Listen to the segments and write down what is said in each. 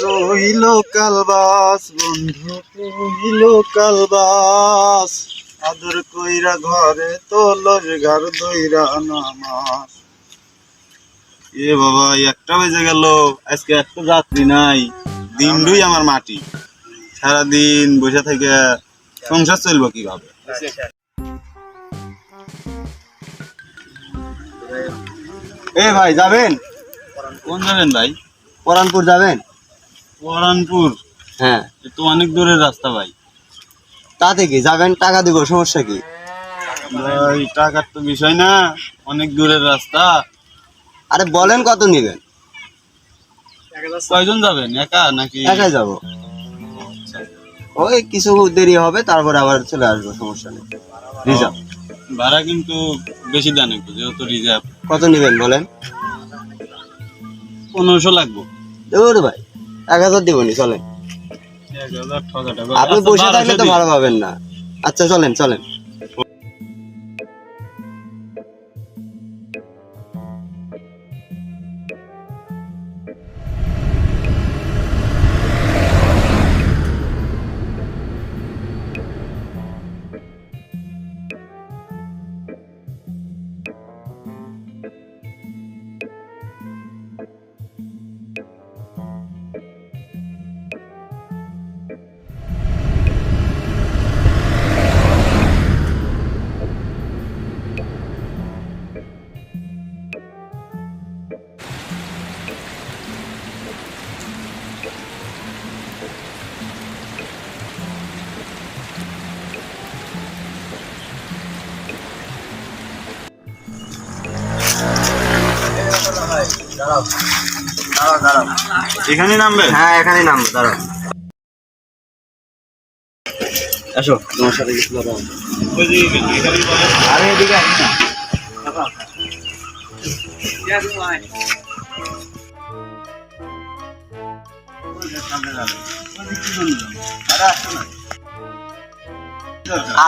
তুই local bus বন্ধু, তুই লোকাল বাস, আদর কইরা ঘরে তোলস ঘর দইরা নামাস। এ বাবা, একটা বেজে গেল, আজকে একটা যাত্রী নাই। দিনডুই আমার মাটি, সারাদিন বসে থেকে সংসার চলবো কিভাবে? এ ভাই, যাবেন? কোন যাবেন ভাই? পরানপুর যাবেন? পরানপুর? হ্যাঁ। এ তো অনেক দূরের রাস্তা ভাই। তাতে কি যাবেন, টাকা দিব, সমস্যা কি? ভাই টাকার তো বিষয় না, অনেক দূরের রাস্তা। আরে বলেন কত নিবেন? কয়জন যাবেন, একা নাকি? একাই যাব। ওই কিছু দেরি হবে, তারপরে আবার চলে আসবো, সমস্যা নেই। রিজার্ভ ভাড়া কিন্তু বেশি দেন একটু, যেহেতু রিজার্ভ। কত নিবেন বলেন? 1500 লাগবো। দেবো ভাই, 1000 দিবনি, চলেন। 1000 টাকা। আপনি বসে থাকলে তো ভাড়া পাবেন না। আচ্ছা চলেন চলেন। এখানে নামবে? হ্যাঁ এখানে নামবো, দাঁড়াও। আসো, তোমার সাথে কিছু কথা হবে। আরে এদিকে আসি না।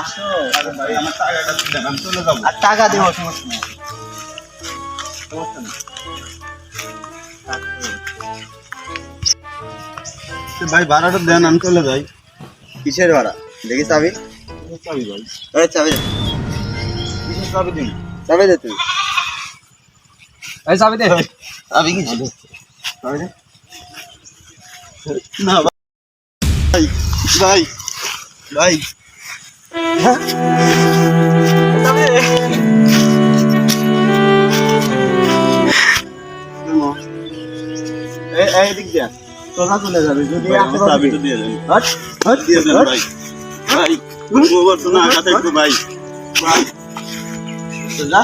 আসো। আর টাকা দেবো, সমস্যা নেই। ভাই ভাড়াটা দেন, আমি চলে যাই। কিসের ভাড়া? দেখি চাবি। চাবি ভাই। এই চাবি দে। কিসের চাবি দিন? চাবি দে তুই। এই চাবি দে। চাবি কি? চাবি দে। না ভাই, ভাই ভাই এদিক দিয়ে তোরা চলে যাবে যদি চাবিটা দিয়ে দেন। দিয়ে দেন ভাই। ভাই গোবর তো না কাছে একটু ভাই। ভাই যা।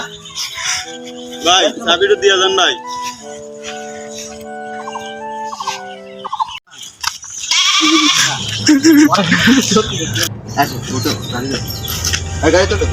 ভাই চাবিটা দিয়ে দেন ভাই। আসো, ওঠো, গাড়ি দে। গাড়ি তোলো।